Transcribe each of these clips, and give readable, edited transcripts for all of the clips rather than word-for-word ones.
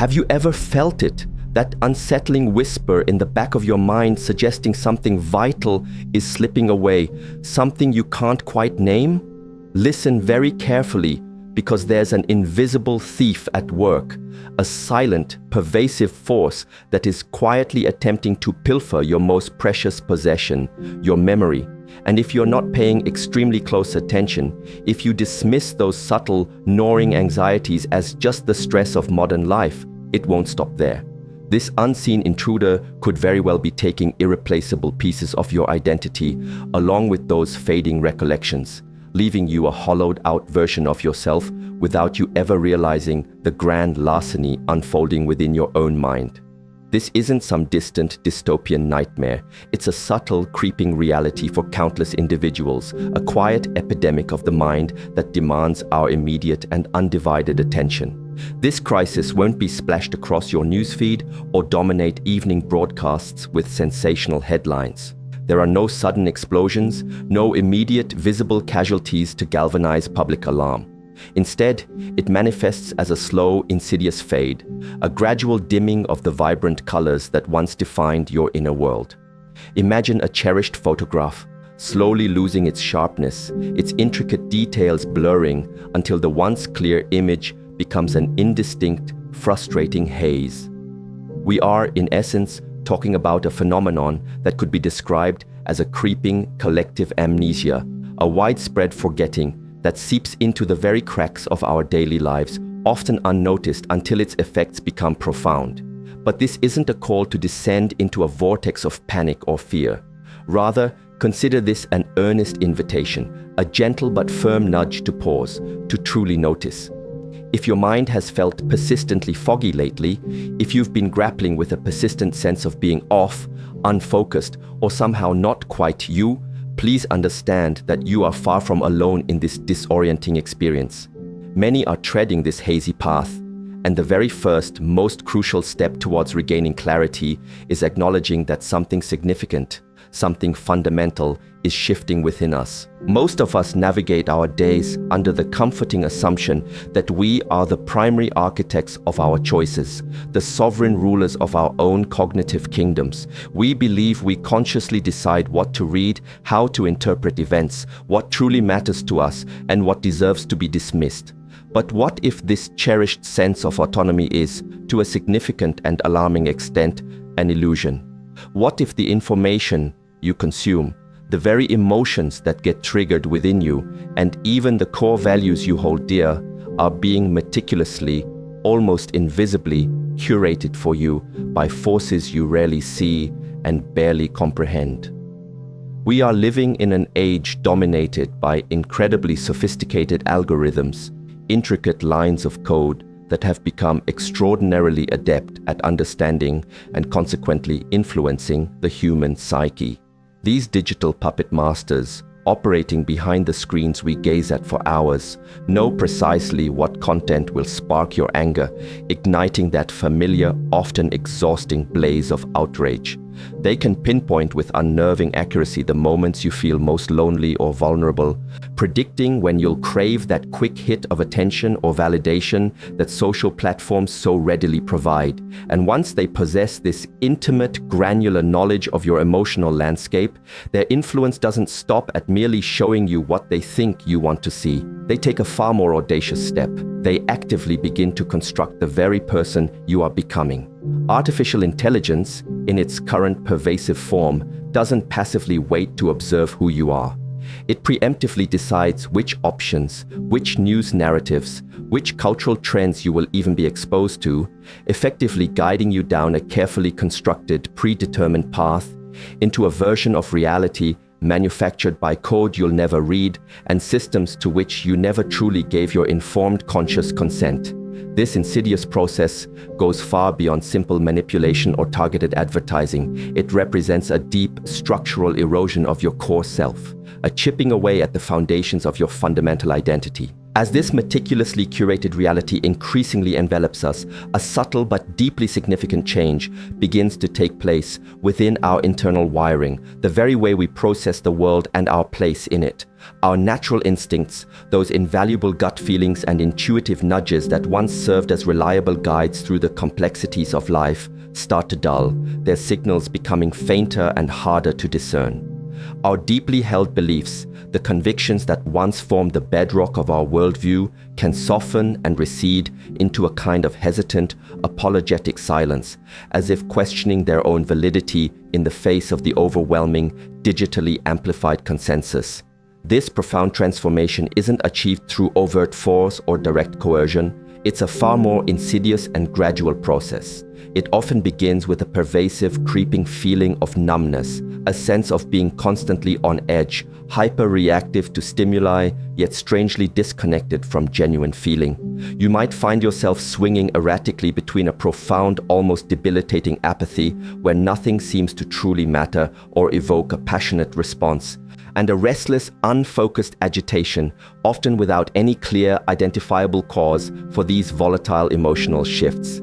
Have you ever felt it? That unsettling whisper in the back of your mind suggesting something vital is slipping away, something you can't quite name? Listen very carefully, because there's an invisible thief at work, a silent, pervasive force that is quietly attempting to pilfer your most precious possession, your memory. And if you're not paying extremely close attention, if you dismiss those subtle, gnawing anxieties as just the stress of modern life, it won't stop there. This unseen intruder could very well be taking irreplaceable pieces of your identity, along with those fading recollections, leaving you a hollowed-out version of yourself without you ever realizing the grand larceny unfolding within your own mind. This isn't some distant dystopian nightmare. It's a subtle, creeping reality for countless individuals, a quiet epidemic of the mind that demands our immediate and undivided attention. This crisis won't be splashed across your newsfeed or dominate evening broadcasts with sensational headlines. There are no sudden explosions, no immediate visible casualties to galvanize public alarm. Instead, it manifests as a slow, insidious fade, a gradual dimming of the vibrant colors that once defined your inner world. Imagine a cherished photograph, slowly losing its sharpness, its intricate details blurring until the once clear image becomes an indistinct, frustrating haze. We are, in essence, talking about a phenomenon that could be described as a creeping collective amnesia, a widespread forgetting that seeps into the very cracks of our daily lives, often unnoticed until its effects become profound. But this isn't a call to descend into a vortex of panic or fear. Rather, consider this an earnest invitation, a gentle but firm nudge to pause, to truly notice. If your mind has felt persistently foggy lately, if you've been grappling with a persistent sense of being off, unfocused, or somehow not quite you, please understand that you are far from alone in this disorienting experience. Many are treading this hazy path, and the very first, most crucial step towards regaining clarity is acknowledging that something significant, something fundamental is shifting within us. Most of us navigate our days under the comforting assumption that we are the primary architects of our choices, the sovereign rulers of our own cognitive kingdoms. We believe we consciously decide what to read, how to interpret events, what truly matters to us, and what deserves to be dismissed. But what if this cherished sense of autonomy is, to a significant and alarming extent, an illusion? What if the information you consume, the very emotions that get triggered within you, and even the core values you hold dear are being meticulously, almost invisibly, curated for you by forces you rarely see and barely comprehend? We are living in an age dominated by incredibly sophisticated algorithms, intricate lines of code that have become extraordinarily adept at understanding and consequently influencing the human psyche. These digital puppet masters, operating behind the screens we gaze at for hours, know precisely what content will spark your anger, igniting that familiar, often exhausting blaze of outrage. They can pinpoint with unnerving accuracy the moments you feel most lonely or vulnerable, predicting when you'll crave that quick hit of attention or validation that social platforms so readily provide. And once they possess this intimate, granular knowledge of your emotional landscape, their influence doesn't stop at merely showing you what they think you want to see. They take a far more audacious step. They actively begin to construct the very person you are becoming. Artificial intelligence, in its current pervasive form, doesn't passively wait to observe who you are. It preemptively decides which options, which news narratives, which cultural trends you will even be exposed to, effectively guiding you down a carefully constructed, predetermined path into a version of reality manufactured by code you'll never read and systems to which you never truly gave your informed, conscious consent. This insidious process goes far beyond simple manipulation or targeted advertising. It represents a deep, structural erosion of your core self, a chipping away at the foundations of your fundamental identity. As this meticulously curated reality increasingly envelops us, a subtle but deeply significant change begins to take place within our internal wiring, the very way we process the world and our place in it. Our natural instincts, those invaluable gut feelings and intuitive nudges that once served as reliable guides through the complexities of life, start to dull, their signals becoming fainter and harder to discern. Our deeply held beliefs, the convictions that once formed the bedrock of our worldview, can soften and recede into a kind of hesitant, apologetic silence, as if questioning their own validity in the face of the overwhelming, digitally amplified consensus. This profound transformation isn't achieved through overt force or direct coercion. It's a far more insidious and gradual process. It often begins with a pervasive, creeping feeling of numbness, a sense of being constantly on edge, hyper-reactive to stimuli, yet strangely disconnected from genuine feeling. You might find yourself swinging erratically between a profound, almost debilitating apathy, where nothing seems to truly matter or evoke a passionate response, and a restless, unfocused agitation, often without any clear, identifiable cause for these volatile emotional shifts.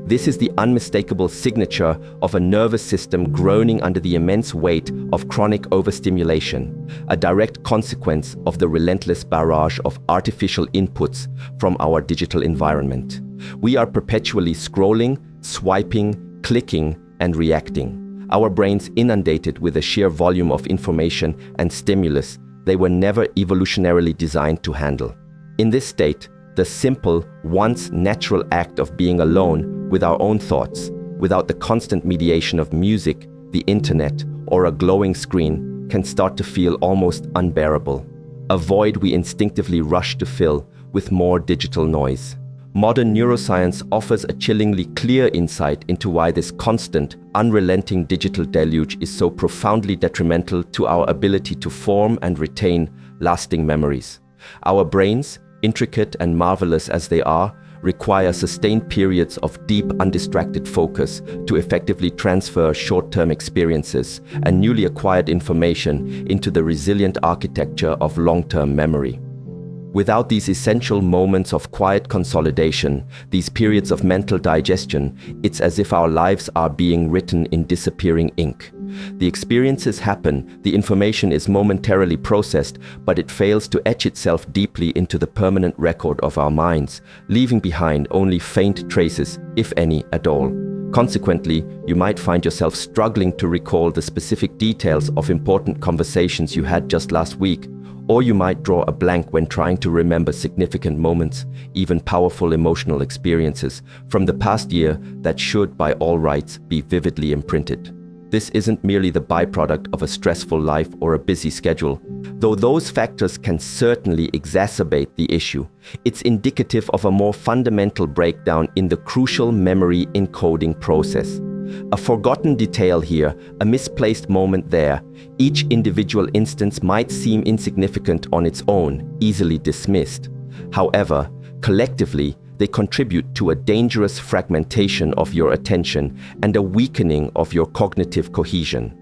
This is the unmistakable signature of a nervous system groaning under the immense weight of chronic overstimulation, a direct consequence of the relentless barrage of artificial inputs from our digital environment. We are perpetually scrolling, swiping, clicking, and reacting. Our brains inundated with a sheer volume of information and stimulus they were never evolutionarily designed to handle. In this state, the simple, once natural act of being alone with our own thoughts, without the constant mediation of music, the internet, or a glowing screen, can start to feel almost unbearable. A void we instinctively rush to fill with more digital noise. Modern neuroscience offers a chillingly clear insight into why this constant, unrelenting digital deluge is so profoundly detrimental to our ability to form and retain lasting memories. Our brains, intricate and marvelous as they are, require sustained periods of deep, undistracted focus to effectively transfer short-term experiences and newly acquired information into the resilient architecture of long-term memory. Without these essential moments of quiet consolidation, these periods of mental digestion, it's as if our lives are being written in disappearing ink. The experiences happen, the information is momentarily processed, but it fails to etch itself deeply into the permanent record of our minds, leaving behind only faint traces, if any at all. Consequently, you might find yourself struggling to recall the specific details of important conversations you had just last week, or you might draw a blank when trying to remember significant moments, even powerful emotional experiences from the past year that should, by all rights, be vividly imprinted. This isn't merely the byproduct of a stressful life or a busy schedule. Though those factors can certainly exacerbate the issue, it's indicative of a more fundamental breakdown in the crucial memory encoding process. A forgotten detail here, a misplaced moment there. Each individual instance might seem insignificant on its own, easily dismissed. However, collectively, they contribute to a dangerous fragmentation of your attention and a weakening of your cognitive cohesion.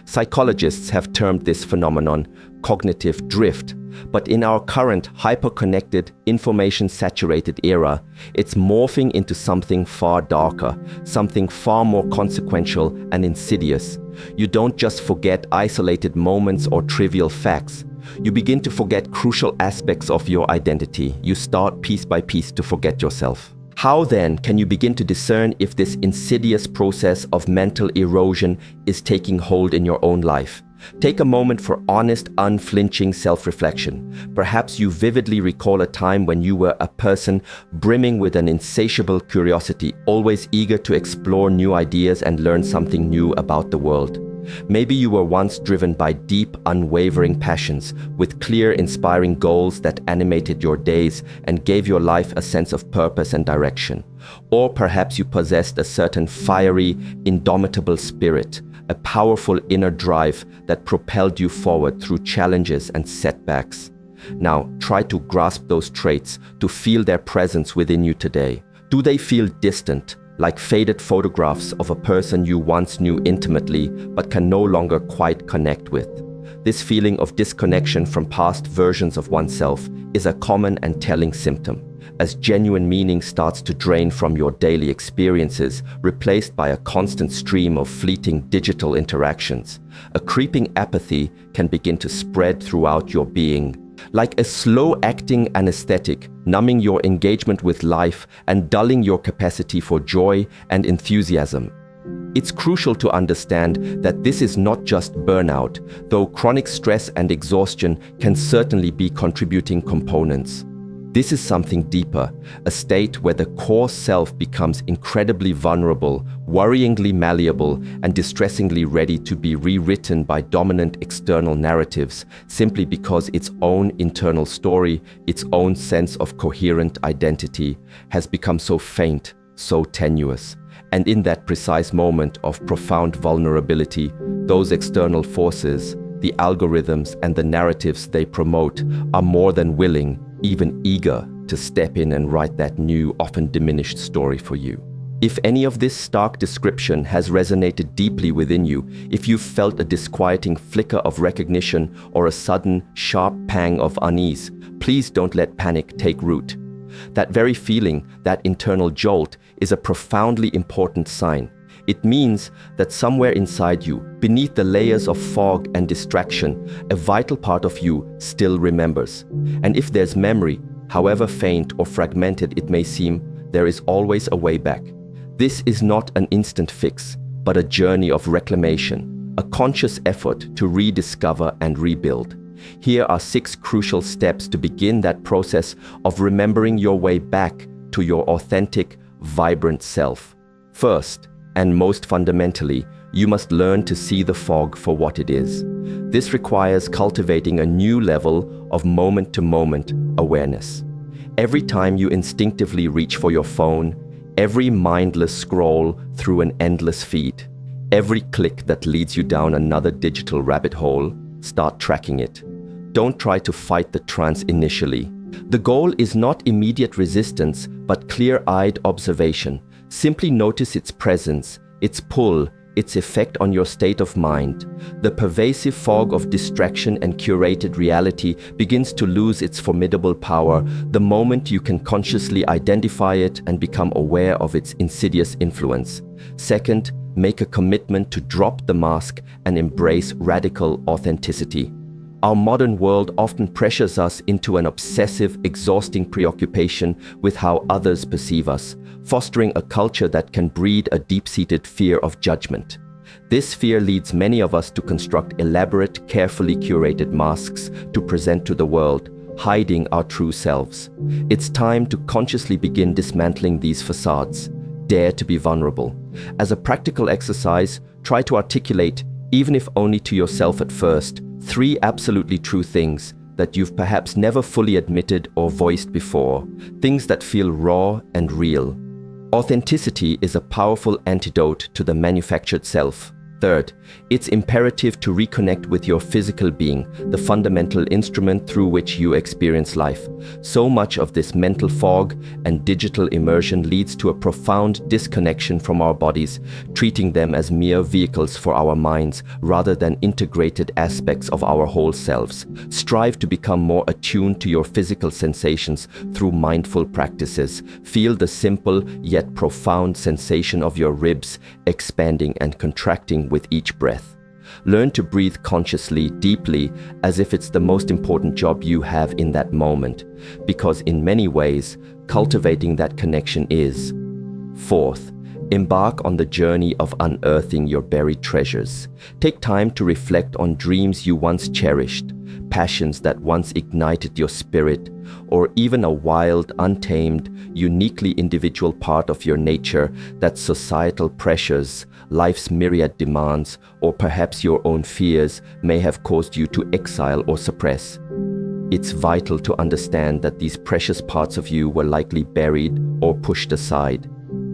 Psychologists have termed this phenomenon cognitive drift, but in our current hyper-connected, information-saturated era, it's morphing into something far darker, something far more consequential and insidious. You don't just forget isolated moments or trivial facts. You begin to forget crucial aspects of your identity. You start piece by piece to forget yourself. How then can you begin to discern if this insidious process of mental erosion is taking hold in your own life? Take a moment for honest, unflinching self-reflection. Perhaps you vividly recall a time when you were a person brimming with an insatiable curiosity, always eager to explore new ideas and learn something new about the world. Maybe you were once driven by deep, unwavering passions, with clear, inspiring goals that animated your days and gave your life a sense of purpose and direction. Or perhaps you possessed a certain fiery, indomitable spirit, a powerful inner drive that propelled you forward through challenges and setbacks. Now, try to grasp those traits, to feel their presence within you today. Do they feel distant, like faded photographs of a person you once knew intimately but can no longer quite connect with? This feeling of disconnection from past versions of oneself is a common and telling symptom, as genuine meaning starts to drain from your daily experiences, replaced by a constant stream of fleeting digital interactions. A creeping apathy can begin to spread throughout your being, like a slow-acting anesthetic, numbing your engagement with life and dulling your capacity for joy and enthusiasm. It's crucial to understand that this is not just burnout, though chronic stress and exhaustion can certainly be contributing components. This is something deeper, a state where the core self becomes incredibly vulnerable, worryingly malleable, and distressingly ready to be rewritten by dominant external narratives simply because its own internal story, its own sense of coherent identity, has become so faint, so tenuous. And in that precise moment of profound vulnerability, those external forces, the algorithms and the narratives they promote, are more than willing, even eager, to step in and write that new, often diminished story for you. If any of this stark description has resonated deeply within you, if you've felt a disquieting flicker of recognition or a sudden, sharp pang of unease, please don't let panic take root. That very feeling, that internal jolt, is a profoundly important sign. It means that somewhere inside you, beneath the layers of fog and distraction, a vital part of you still remembers. And if there's memory, however faint or fragmented it may seem, there is always a way back. This is not an instant fix, but a journey of reclamation, a conscious effort to rediscover and rebuild. Here are 6 crucial steps to begin that process of remembering your way back to your authentic, vibrant self. First, and most fundamentally, you must learn to see the fog for what it is. This requires cultivating a new level of moment-to-moment awareness. Every time you instinctively reach for your phone, every mindless scroll through an endless feed, every click that leads you down another digital rabbit hole, start tracking it. Don't try to fight the trance initially. The goal is not immediate resistance, but clear-eyed observation. Simply notice its presence, its pull, its effect on your state of mind. The pervasive fog of distraction and curated reality begins to lose its formidable power the moment you can consciously identify it and become aware of its insidious influence. Second, make a commitment to drop the mask and embrace radical authenticity. Our modern world often pressures us into an obsessive, exhausting preoccupation with how others perceive us, fostering a culture that can breed a deep-seated fear of judgment. This fear leads many of us to construct elaborate, carefully curated masks to present to the world, hiding our true selves. It's time to consciously begin dismantling these facades. Dare to be vulnerable. As a practical exercise, try to articulate, even if only to yourself at first, 3 absolutely true things that you've perhaps never fully admitted or voiced before, things that feel raw and real. Authenticity is a powerful antidote to the manufactured self. Third, it's imperative to reconnect with your physical being, the fundamental instrument through which you experience life. So much of this mental fog and digital immersion leads to a profound disconnection from our bodies, treating them as mere vehicles for our minds rather than integrated aspects of our whole selves. Strive to become more attuned to your physical sensations through mindful practices. Feel the simple yet profound sensation of your ribs expanding and contracting with each breath. Learn to breathe consciously, deeply, as if it's the most important job you have in that moment, because in many ways, cultivating that connection is. Fourth, embark on the journey of unearthing your buried treasures. Take time to reflect on dreams you once cherished, passions that once ignited your spirit, or even a wild, untamed, uniquely individual part of your nature that societal pressures, life's myriad demands, or perhaps your own fears may have caused you to exile or suppress. It's vital to understand that these precious parts of you were likely buried or pushed aside,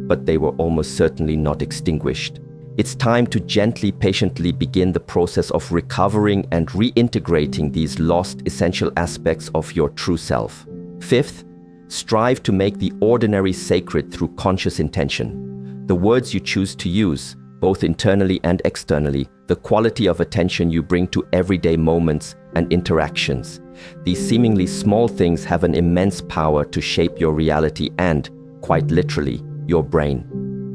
but they were almost certainly not extinguished. It's time to gently, patiently begin the process of recovering and reintegrating these lost essential aspects of your true self. Fifth, strive to make the ordinary sacred through conscious intention. The words you choose to use, both internally and externally, the quality of attention you bring to everyday moments and interactions. These seemingly small things have an immense power to shape your reality and, quite literally, your brain.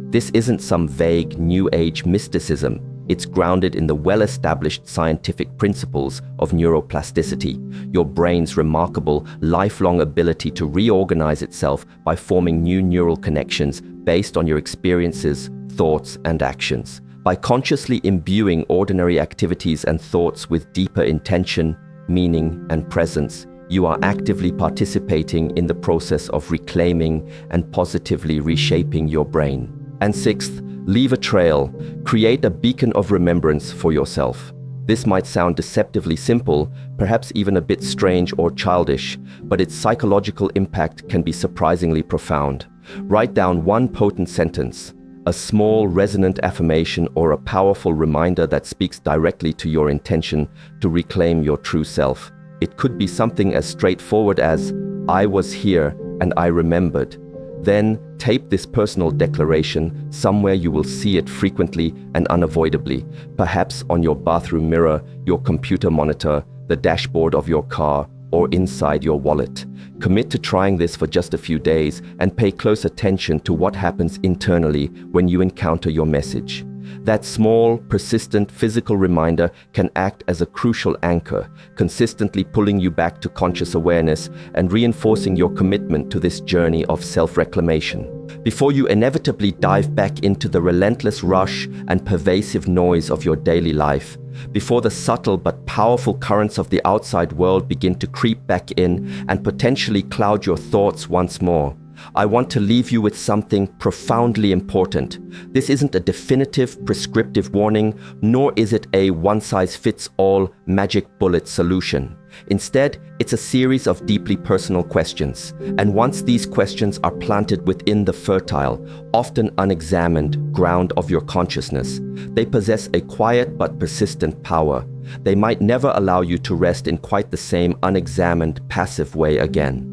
This isn't some vague New Age mysticism. It's grounded in the well-established scientific principles of neuroplasticity, your brain's remarkable, lifelong ability to reorganize itself by forming new neural connections based on your experiences, thoughts, and actions. By consciously imbuing ordinary activities and thoughts with deeper intention, meaning, and presence, you are actively participating in the process of reclaiming and positively reshaping your brain. And sixth, leave a trail. Create a beacon of remembrance for yourself. This might sound deceptively simple, perhaps even a bit strange or childish, but its psychological impact can be surprisingly profound. Write down one potent sentence, a small resonant affirmation or a powerful reminder that speaks directly to your intention to reclaim your true self. It could be something as straightforward as, "I was here and I remembered." Then tape this personal declaration somewhere you will see it frequently and unavoidably, perhaps on your bathroom mirror, your computer monitor, the dashboard of your car, or inside your wallet. Commit to trying this for just a few days and pay close attention to what happens internally when you encounter your message. That small, persistent physical reminder can act as a crucial anchor, consistently pulling you back to conscious awareness and reinforcing your commitment to this journey of self-reclamation. Before you inevitably dive back into the relentless rush and pervasive noise of your daily life, before the subtle but powerful currents of the outside world begin to creep back in and potentially cloud your thoughts once more, I want to leave you with something profoundly important. This isn't a definitive, prescriptive warning, nor is it a one-size-fits-all magic bullet solution. Instead, it's a series of deeply personal questions. And once these questions are planted within the fertile, often unexamined ground of your consciousness, they possess a quiet but persistent power. They might never allow you to rest in quite the same unexamined, passive way again.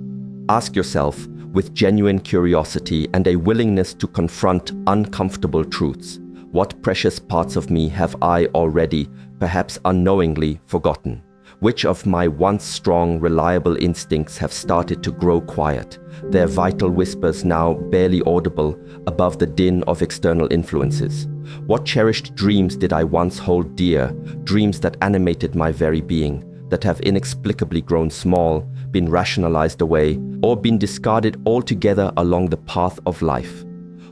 Ask yourself, with genuine curiosity and a willingness to confront uncomfortable truths, what precious parts of me have I already, perhaps unknowingly, forgotten? Which of my once strong, reliable instincts have started to grow quiet, their vital whispers now barely audible above the din of external influences? What cherished dreams did I once hold dear, dreams that animated my very being, that have inexplicably grown small, been rationalized away, or been discarded altogether along the path of life?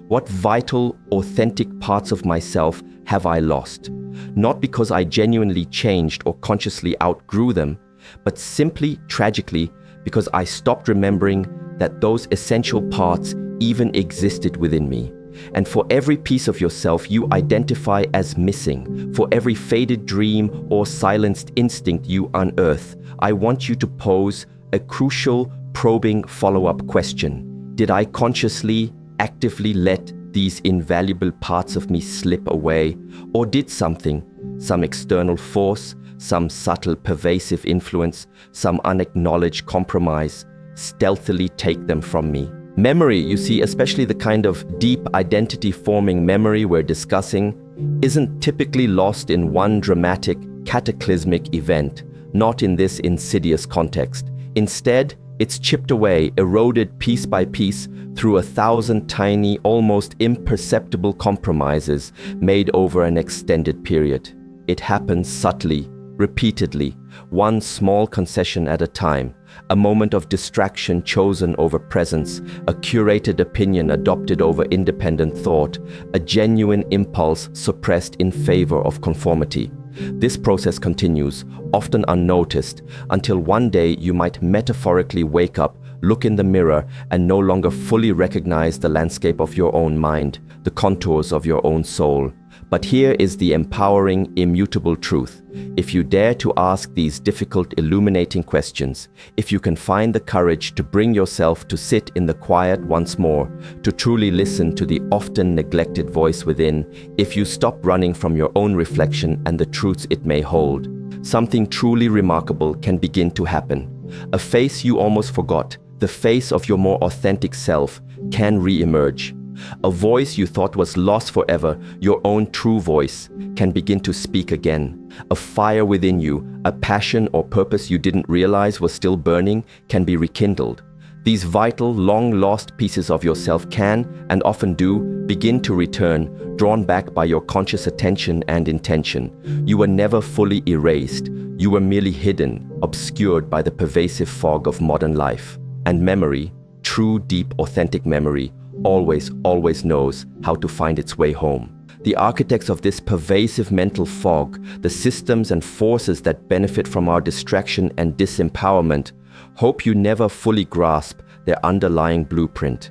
What vital, authentic parts of myself have I lost? Not because I genuinely changed or consciously outgrew them, but simply, tragically, because I stopped remembering that those essential parts even existed within me. And for every piece of yourself you identify as missing, for every faded dream or silenced instinct you unearth, I want you to pose a crucial, probing follow-up question. Did I consciously, actively let these invaluable parts of me slip away? Or did something, some external force, some subtle pervasive influence, some unacknowledged compromise, stealthily take them from me? Memory, you see, especially the kind of deep identity-forming memory we're discussing, isn't typically lost in one dramatic, cataclysmic event, not in this insidious context. Instead, it's chipped away, eroded piece by piece through 1,000 tiny, almost imperceptible compromises made over an extended period. It happens subtly, repeatedly, one small concession at a time, a moment of distraction chosen over presence, a curated opinion adopted over independent thought, a genuine impulse suppressed in favor of conformity. This process continues, often unnoticed, until one day you might metaphorically wake up, look in the mirror, and no longer fully recognize the landscape of your own mind, the contours of your own soul. But here is the empowering, immutable truth. If you dare to ask these difficult, illuminating questions, if you can find the courage to bring yourself to sit in the quiet once more, to truly listen to the often neglected voice within, if you stop running from your own reflection and the truths it may hold, something truly remarkable can begin to happen. A face you almost forgot, the face of your more authentic self, can re-emerge. A voice you thought was lost forever, your own true voice, can begin to speak again. A fire within you, a passion or purpose you didn't realize was still burning, can be rekindled. These vital, long-lost pieces of yourself can, and often do, begin to return, drawn back by your conscious attention and intention. You were never fully erased. You were merely hidden, obscured by the pervasive fog of modern life. And memory, true, deep, authentic memory, always knows how to find its way home. The architects of this pervasive mental fog, the systems and forces that benefit from our distraction and disempowerment, hope you never fully grasp their underlying blueprint.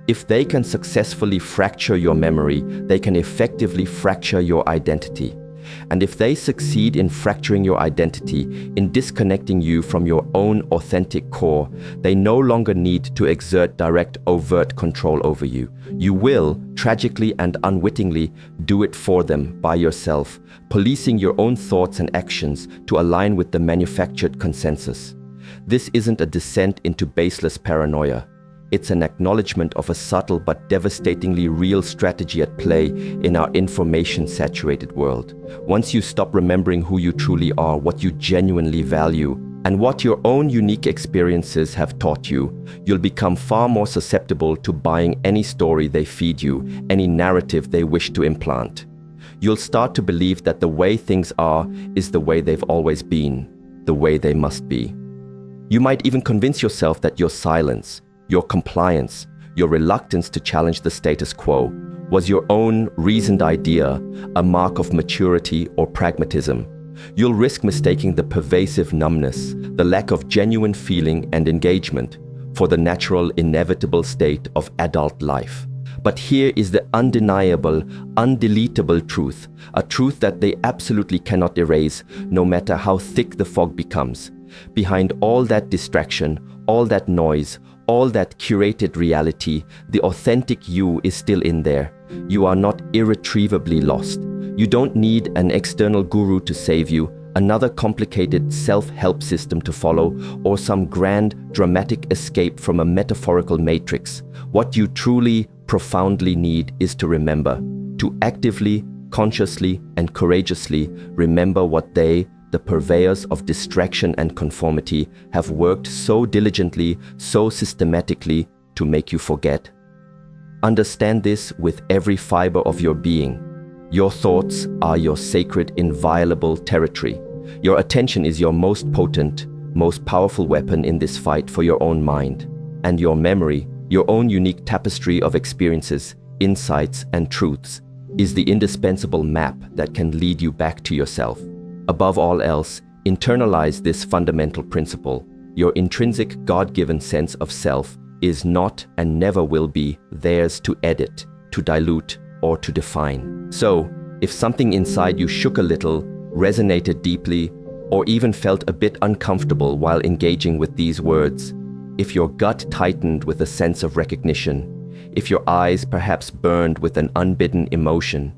If they can successfully fracture your memory, they can effectively fracture your identity. And if they succeed in fracturing your identity, in disconnecting you from your own authentic core, they no longer need to exert direct, overt control over you. You will, tragically and unwittingly, do it for them by yourself, policing your own thoughts and actions to align with the manufactured consensus. This isn't a descent into baseless paranoia. It's an acknowledgement of a subtle but devastatingly real strategy at play in our information-saturated world. Once you stop remembering who you truly are, what you genuinely value, and what your own unique experiences have taught you, you'll become far more susceptible to buying any story they feed you, any narrative they wish to implant. You'll start to believe that the way things are is the way they've always been, the way they must be. You might even convince yourself that your silence, your compliance, your reluctance to challenge the status quo was your own reasoned idea, a mark of maturity or pragmatism. You'll risk mistaking the pervasive numbness, the lack of genuine feeling and engagement, for the natural, inevitable state of adult life. But here is the undeniable, undeletable truth, a truth that they absolutely cannot erase, no matter how thick the fog becomes. Behind all that distraction, all that noise, all that curated reality, the authentic you is still in there. You are not irretrievably lost. You don't need an external guru to save you, another complicated self-help system to follow, or some grand, dramatic escape from a metaphorical matrix. What you truly, profoundly need is to remember, to actively, consciously, and courageously remember what they, the purveyors of distraction and conformity, have worked so diligently, so systematically to make you forget. Understand this with every fiber of your being. Your thoughts are your sacred, inviolable territory. Your attention is your most potent, most powerful weapon in this fight for your own mind. And your memory, your own unique tapestry of experiences, insights, and truths, is the indispensable map that can lead you back to yourself. Above all else, internalize this fundamental principle. Your intrinsic God-given sense of self is not and never will be theirs to edit, to dilute, or to define. So, if something inside you shook a little, resonated deeply, or even felt a bit uncomfortable while engaging with these words, if your gut tightened with a sense of recognition, if your eyes perhaps burned with an unbidden emotion,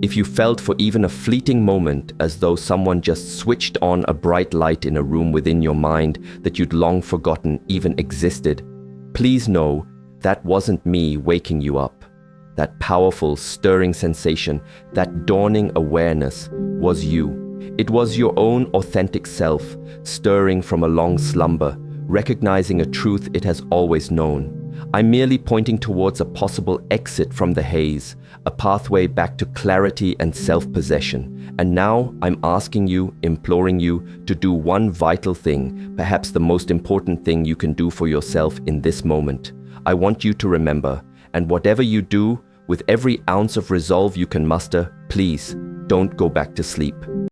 if you felt for even a fleeting moment as though someone just switched on a bright light in a room within your mind that you'd long forgotten even existed, please know that wasn't me waking you up. That powerful, stirring sensation, that dawning awareness was you. It was your own authentic self, stirring from a long slumber, recognizing a truth it has always known. I'm merely pointing towards a possible exit from the haze, a pathway back to clarity and self-possession. And now I'm asking you, imploring you, to do one vital thing, perhaps the most important thing you can do for yourself in this moment. I want you to remember, and whatever you do, with every ounce of resolve you can muster, please don't go back to sleep.